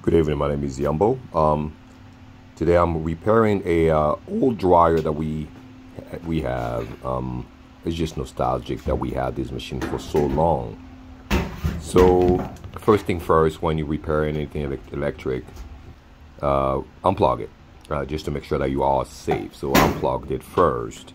Good evening, my name is Yombo. Today I'm repairing a old dryer that we have. It's just nostalgic that we had this machine for so long. So first thing first, when you repair anything electric, unplug it just to make sure that you are safe. So I unplugged it first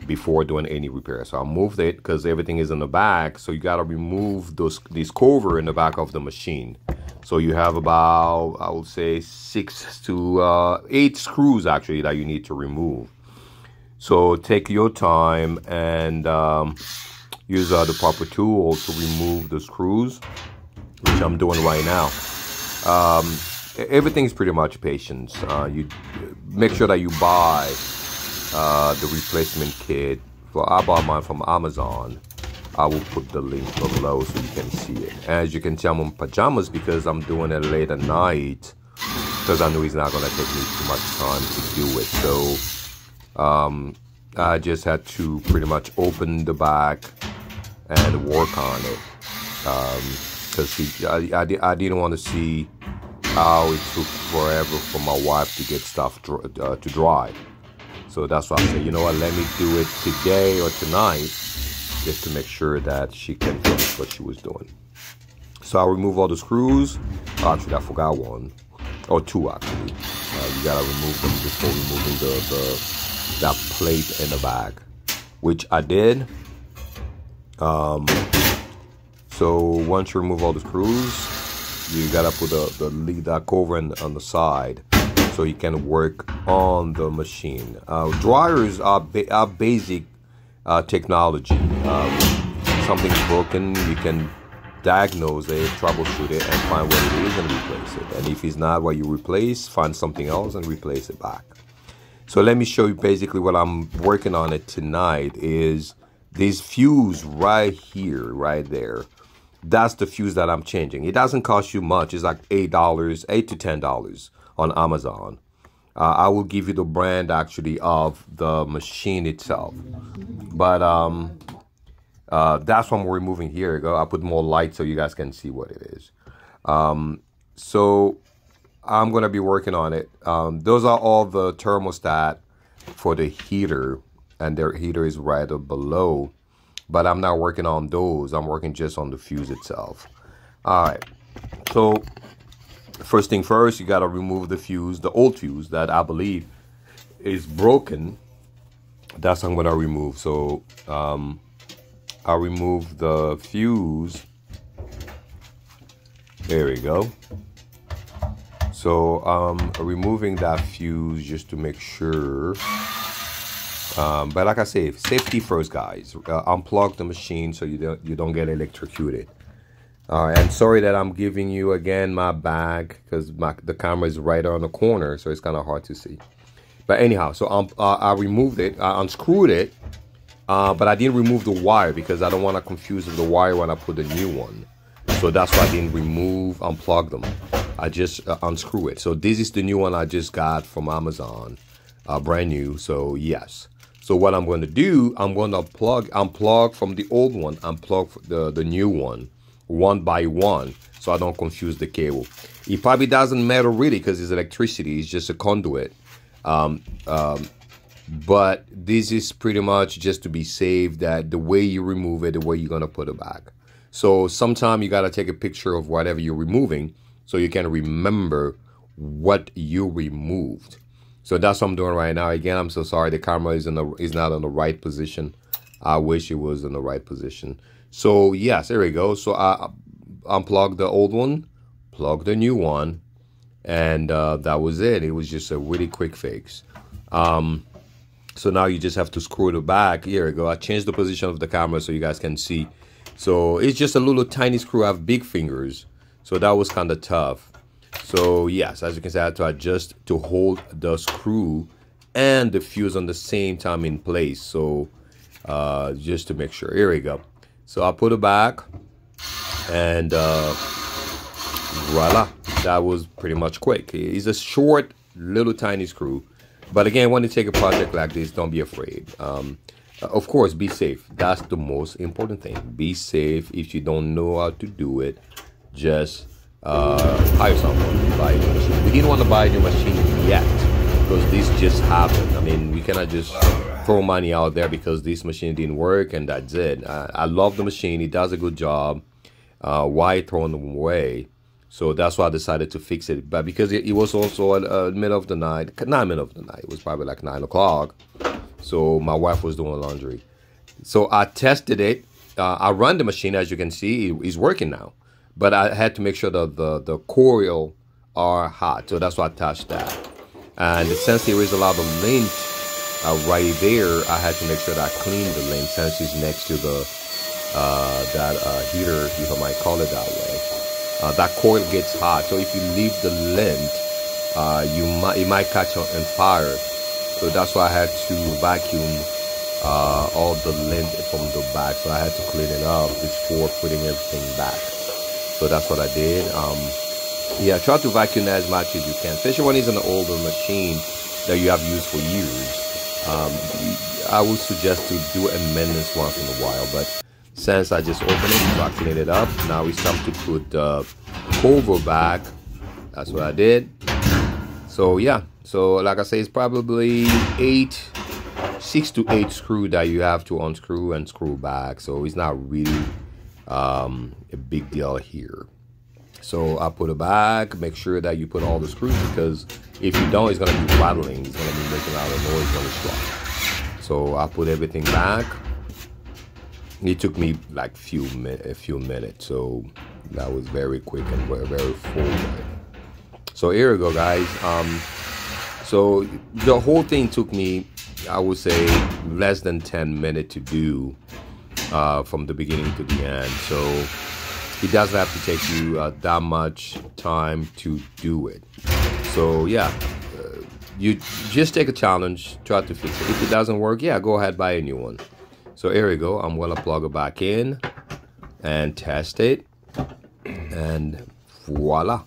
before doing any repair. So I moved it because everything is in the back. So you got to remove this cover in the back of the machine. So you have about, I would say, 6 to 8 screws actually that you need to remove. So take your time and use the proper tool to remove the screws, which I'm doing right now. Everything's pretty much patience. You make sure that you buy the replacement kit. I bought mine from Amazon. I will put the link below so you can see it. As you can tell, I'm in pajamas because I'm doing it late at night because I know it's not going to take me too much time to do it. So I just had to pretty much open the back and work on it because I didn't want to see how it took forever for my wife to get stuff to dry. So that's why I said, you know what, let me do it today or tonight, just to make sure that she can finish what she was doing. So I'll remove all the screws. Actually, I forgot one or two actually. You gotta remove them before removing that plate in the back, which I did. So once you remove all the screws, you gotta put that cover on the side so you can work on the machine. Dryers are basic technology. Something's broken, you can diagnose it, troubleshoot it, and find what it is and replace it. And if it's not what you replace, find something else and replace it back. So let me show you basically what I'm working on it tonight is this fuse right here, right there. That's the fuse that I'm changing. It doesn't cost you much. It's like $8 to $10 on Amazon. I will give you the brand actually of the machine itself. But that's what we're removing here. You go. I put more light so you guys can see what it is. So I'm gonna be working on it. Those are all the thermostat for the heater, and their heater is right up below. But I'm not working on those. I'm working just on the fuse itself. All right. So first thing first, you gotta remove the fuse, the old fuse that I believe is broken. That's what I'm gonna remove. So I'll remove the fuse. There we go. So removing that fuse just to make sure. But like I say, safety first, guys. Unplug the machine so you don't get electrocuted. And sorry that I'm giving you again my bag because the camera is right on the corner, so it's kind of hard to see. But anyhow, so I removed it, I unscrewed it, but I didn't remove the wire because I don't want to confuse the wire when I put the new one. So that's why I didn't unplug them. I just unscrew it. So this is the new one I just got from Amazon, brand new. So yes. So what I'm going to do, I'm going to unplug from the old one, unplug the new one by one, so I don't confuse the cable. It probably doesn't matter really because it's electricity, it's just a conduit. But this is pretty much just to be safe, that the way you remove it, the way you're gonna put it back. So sometime you gotta take a picture of whatever you're removing so you can remember what you removed. So that's what I'm doing right now. Again, I'm so sorry the camera is not in the right position. I wish it was in the right position. So yes, there we go. So I unplugged the old one, plugged the new one, and that was it. It was just a really quick fix. So now you just have to screw it back. Here we go. I changed the position of the camera so you guys can see. So it's just a little tiny screw. I have big fingers, so that was kind of tough. So yes, as you can see, I had to adjust to hold the screw and the fuse on the same time in place. So just to make sure. Here we go. So I put it back, and voila, that was pretty much quick. It's a short, little tiny screw. But again, when you take a project like this, don't be afraid. Of course, be safe. That's the most important thing. Be safe. If you don't know how to do it, just hire someone to buy a new machine. We didn't want to buy a new machine yet because this just happened. I mean, we cannot just throw money out there because this machine didn't work and that's it. I love the machine. It does a good job. Why throwing them away? So that's why I decided to fix it. But because it was also at middle of the night, not middle of the night, it was probably like 9 o'clock. So my wife was doing laundry. So I tested it. I run the machine, as you can see, it's working now. But I had to make sure that the coil are hot. So that's why I touched that. And since there is a lot of lint right there, I had to make sure that I clean the lint since it's next to the heater, if I might call it that way. That coil gets hot, so if you leave the lint, it might catch on fire. So that's why I had to vacuum all the lint from the back. So I had to clean it up before putting everything back. So that's what I did. Yeah, try to vacuum as much as you can, especially when it's an older machine that you have used for years. I would suggest to do a maintenance once in a while, but since I just opened it, so I cleaned it up. Now it's time to put the cover back. That's what I did. So yeah, so like I say, it's probably 6 to 8 screws that you have to unscrew and screw back. So it's not really a big deal here. So I put it back. Make sure that you put all the screws, because if you don't, it's gonna be rattling. It's gonna be making a lot of noise when it's dry. So I put everything back. It took me like a few minutes, so that was very quick and very full. So here we go, guys. So the whole thing took me, I would say, less than 10 minutes to do from the beginning to the end. So it doesn't have to take you that much time to do it. So yeah, you just take a challenge, try to fix it. If it doesn't work, yeah, go ahead, buy a new one. So here we go. I'm gonna plug it back in and test it, and voila,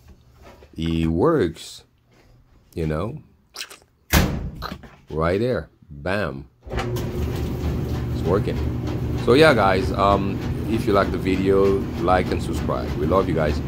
it works. You know, right there, bam, it's working. So yeah, guys, if you like the video, like and subscribe. We love you guys.